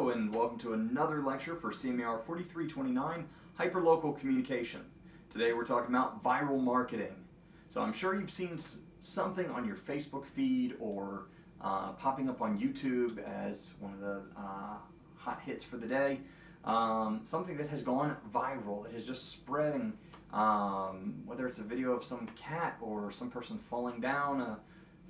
Hello and welcome to another lecture for CMAR 4329, Hyperlocal Communication. Today we're talking about viral marketing. So I'm sure you've seen something on your Facebook feed or popping up on YouTube as one of the hot hits for the day. Something that has gone viral, that is just spreading, whether it's a video of some cat or some person falling down a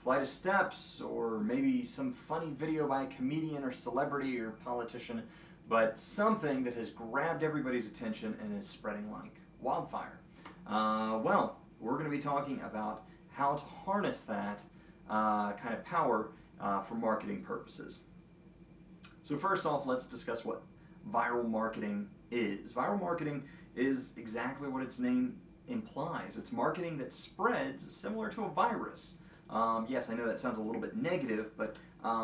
flight of steps, or maybe some funny video by a comedian or celebrity or politician, but something that has grabbed everybody's attention and is spreading like wildfire. Well, we're going to be talking about how to harness that kind of power for marketing purposes. So first off, let's discuss what viral marketing is. Viral marketing is exactly what its name implies. It's marketing that spreads similar to a virus. Yes, I know that sounds a little bit negative, but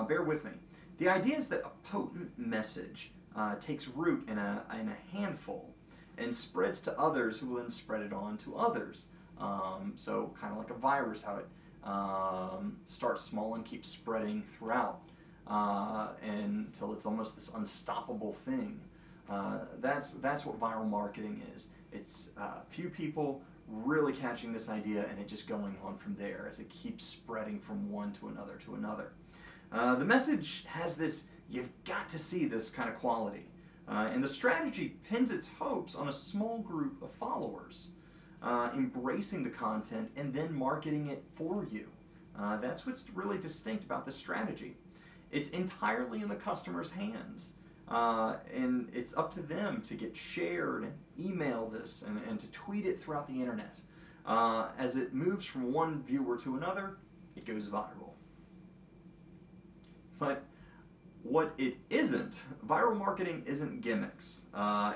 bear with me. The idea is that a potent message takes root in a handful and spreads to others who will then spread it on to others. So kind of like a virus, how it starts small and keeps spreading throughout until it's almost this unstoppable thing. That's what viral marketing is. It's a few people really catching this idea and it just going on from there as it keeps spreading from one to another to another. The message has this, you've got to see this kind of quality. And the strategy pins its hopes on a small group of followers, embracing the content and then marketing it for you. That's what's really distinct about this strategy. It's entirely in the customer's hands. And it's up to them to get shared and email this and to tweet it throughout the internet. As it moves from one viewer to another, it goes viral. But what it isn't, viral marketing isn't gimmicks.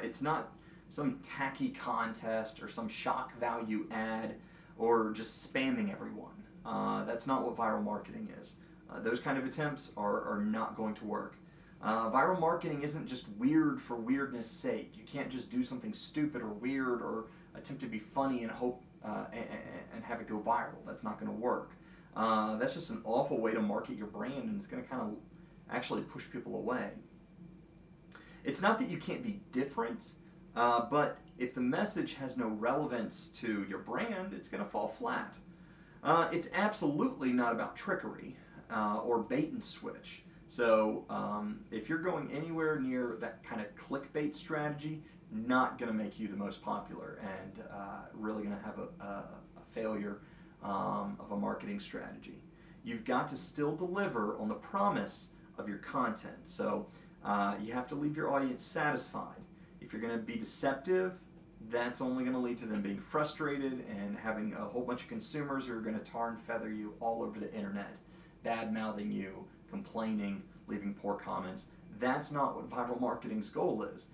It's not some tacky contest or some shock value ad or just spamming everyone. That's not what viral marketing is. Those kind of attempts are not going to work. Viral marketing isn't just weird for weirdness' sake. You can't just do something stupid or weird or attempt to be funny and hope and have it go viral. That's not going to work. That's just an awful way to market your brand, and it's going to kind of actually push people away. It's not that you can't be different, but if the message has no relevance to your brand, it's going to fall flat. It's absolutely not about trickery or bait and switch. So if you're going anywhere near that kind of clickbait strategy, not going to make you the most popular and really going to have a failure of a marketing strategy. You've got to still deliver on the promise of your content. So you have to leave your audience satisfied. If you're going to be deceptive, that's only going to lead to them being frustrated and having a whole bunch of consumers who are going to tar and feather you all over the internet, bad-mouthing you, complaining, leaving poor comments. That's not what viral marketing's goal is.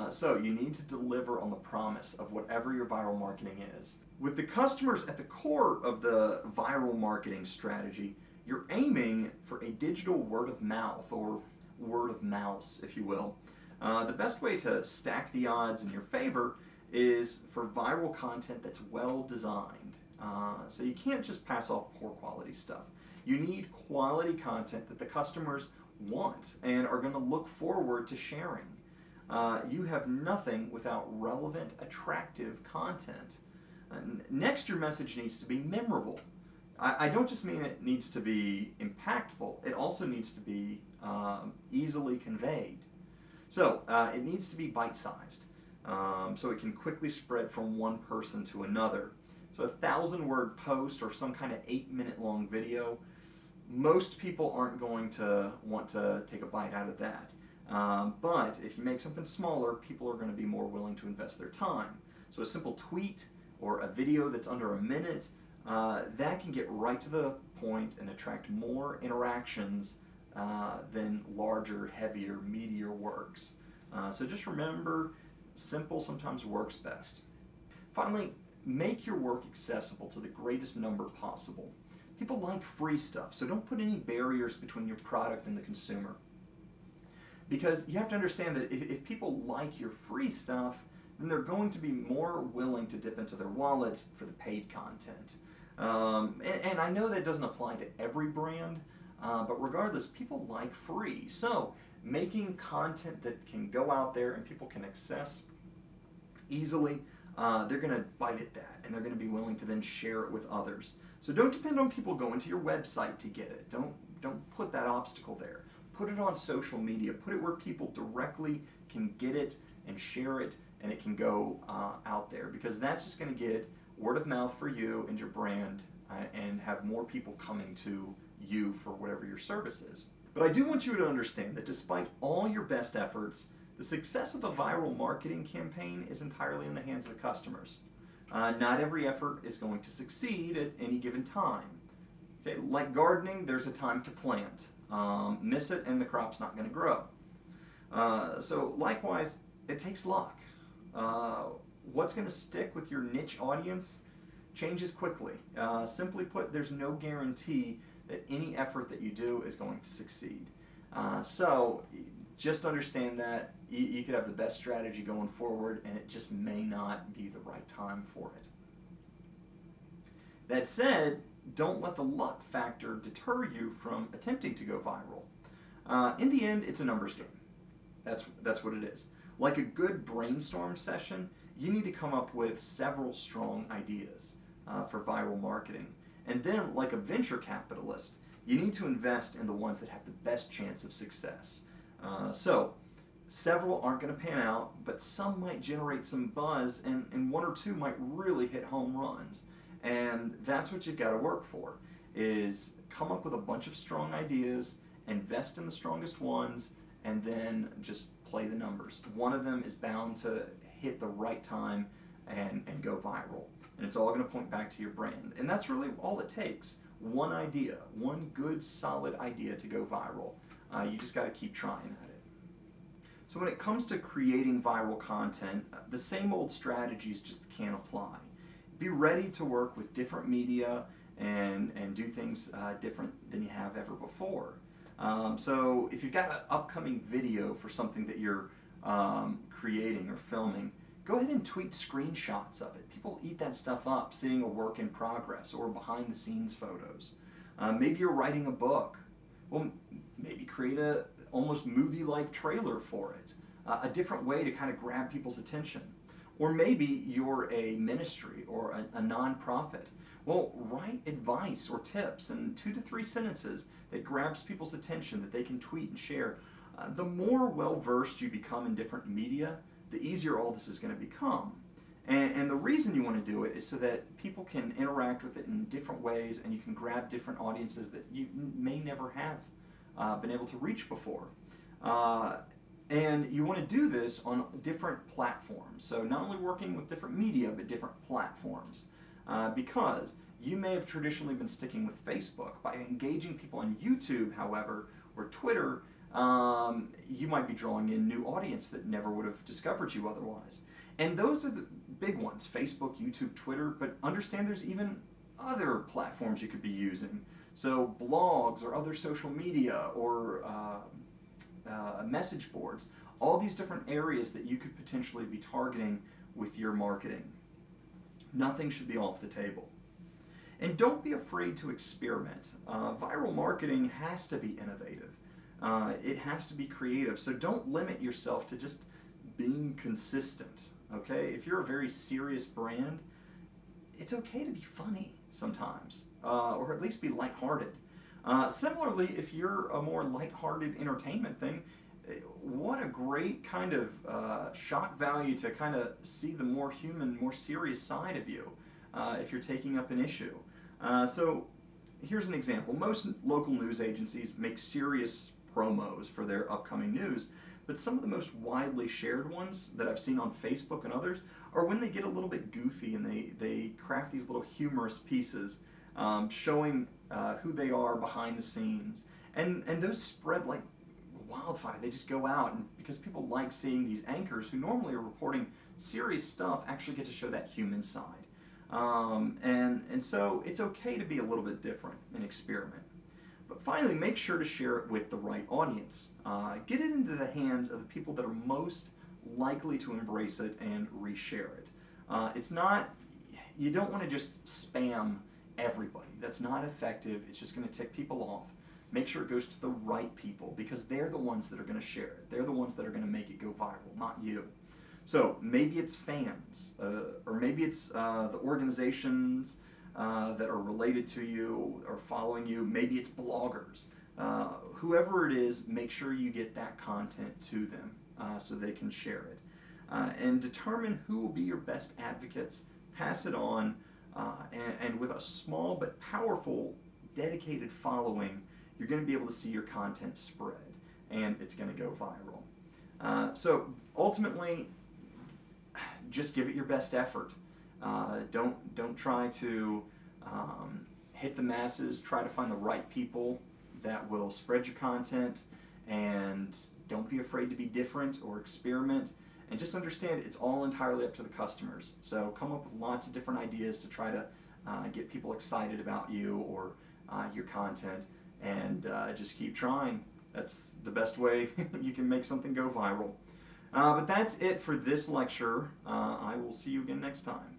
So you need to deliver on the promise of whatever your viral marketing is. With the customers at the core of the viral marketing strategy, you're aiming for a digital word of mouth, or word of mouse, if you will. The best way to stack the odds in your favor is for viral content that's well designed. So you can't just pass off poor quality stuff. You need quality content that the customers want and are going to look forward to sharing. You have nothing without relevant, attractive content. Next, your message needs to be memorable. I don't just mean it needs to be impactful, it also needs to be easily conveyed. So it needs to be bite-sized, so it can quickly spread from one person to another. So a 1,000-word post or some kind of 8-minute long video, most people aren't going to want to take a bite out of that. But if you make something smaller, people are going to be more willing to invest their time. So a simple tweet or a video that's under a minute, that can get right to the point and attract more interactions than larger, heavier, meatier works. So just remember, simple sometimes works best. Finally, make your work accessible to the greatest number possible. People like free stuff, so don't put any barriers between your product and the consumer. Because you have to understand that if people like your free stuff, then they're going to be more willing to dip into their wallets for the paid content. And I know that doesn't apply to every brand, but regardless, people like free. So making content that can go out there and people can access easily, they're going to bite at that, and they're going to be willing to then share it with others. So don't depend on people going to your website to get it. Don't put that obstacle there. Put it on social media. Put it where people directly can get it and share it, and it can go out there, because that's just going to get word of mouth for you and your brand, and have more people coming to you for whatever your service is. But I do want you to understand that despite all your best efforts, the success of a viral marketing campaign is entirely in the hands of the customers. Not every effort is going to succeed at any given time. Okay, like gardening, there's a time to plant. Miss it and the crop's not going to grow. So likewise, it takes luck. What's going to stick with your niche audience changes quickly. Simply put, there's no guarantee that any effort that you do is going to succeed. So just understand that you could have the best strategy going forward, and it just may not be the right time for it. That said, don't let the luck factor deter you from attempting to go viral. In the end, it's a numbers game. That's what it is. Like a good brainstorm session, you need to come up with several strong ideas for viral marketing. And then, like a venture capitalist, you need to invest in the ones that have the best chance of success. So, several aren't going to pan out, but some might generate some buzz, and one or two might really hit home runs. And that's what you've got to work for, is come up with a bunch of strong ideas, invest in the strongest ones, and then just play the numbers. One of them is bound to hit the right time and go viral. And it's all going to point back to your brand. And that's really all it takes. One idea, one good solid idea to go viral. You just got to keep trying at it. So when it comes to creating viral content, the same old strategies just can't apply. Be ready to work with different media and do things different than you have ever before. So if you've got an upcoming video for something that you're creating or filming, go ahead and tweet screenshots of it. People eat that stuff up, seeing a work in progress or behind the scenes photos. Maybe you're writing a book. Well, maybe create a almost movie-like trailer for it. A different way to kind of grab people's attention. Or maybe you're a ministry or a nonprofit. Well, write advice or tips in 2 to 3 sentences that grabs people's attention that they can tweet and share. The more well-versed you become in different media, the easier all this is going to become. And the reason you want to do it is so that people can interact with it in different ways, and you can grab different audiences that you may never have been able to reach before. And you want to do this on different platforms. So not only working with different media, but different platforms. Because you may have traditionally been sticking with Facebook. By engaging people on YouTube, however, or Twitter, you might be drawing in new audience that never would have discovered you otherwise. And those are the big ones, Facebook, YouTube, Twitter, but understand there's even other platforms you could be using. So blogs or other social media or message boards, all these different areas that you could potentially be targeting with your marketing. Nothing should be off the table. And don't be afraid to experiment. Viral marketing has to be innovative. It has to be creative. So don't limit yourself to just being consistent. Okay? If you're a very serious brand, it's okay to be funny sometimes, or at least be lighthearted. Similarly, if you're a more lighthearted entertainment thing, what a great kind of shock value to kind of see the more human, more serious side of you if you're taking up an issue. So here's an example. Most local news agencies make serious promos for their upcoming news, but some of the most widely shared ones that I've seen on Facebook and others are when they get a little bit goofy and they craft these little humorous pieces showing who they are behind the scenes. And those spread like wildfire. They just go out, and because people like seeing these anchors who normally are reporting serious stuff actually get to show that human side. And so it's okay to be a little bit different and experiment. But finally, make sure to share it with the right audience. Get it into the hands of the people that are most likely to embrace it and reshare it. It's not, you don't want to just spam everybody. That's not effective. It's just going to tick people off. make sure it goes to the right people, because they're the ones that are going to share it. They're the ones that are going to make it go viral, not you. So maybe it's fans, or maybe it's the organizations that are related to you or following you. Maybe it's bloggers. Whoever it is, make sure you get that content to them so they can share it. And determine who will be your best advocates. Pass it on, and with a small but powerful, dedicated following, you're going to be able to see your content spread, and it's going to go viral. So ultimately, just give it your best effort. Don't try to hit the masses. Try to find the right people that will spread your content, and don't be afraid to be different or experiment. And just understand it's all entirely up to the customers. So come up with lots of different ideas to try to get people excited about you or your content, and just keep trying. That's the best way you can make something go viral. But that's it for this lecture. I will see you again next time.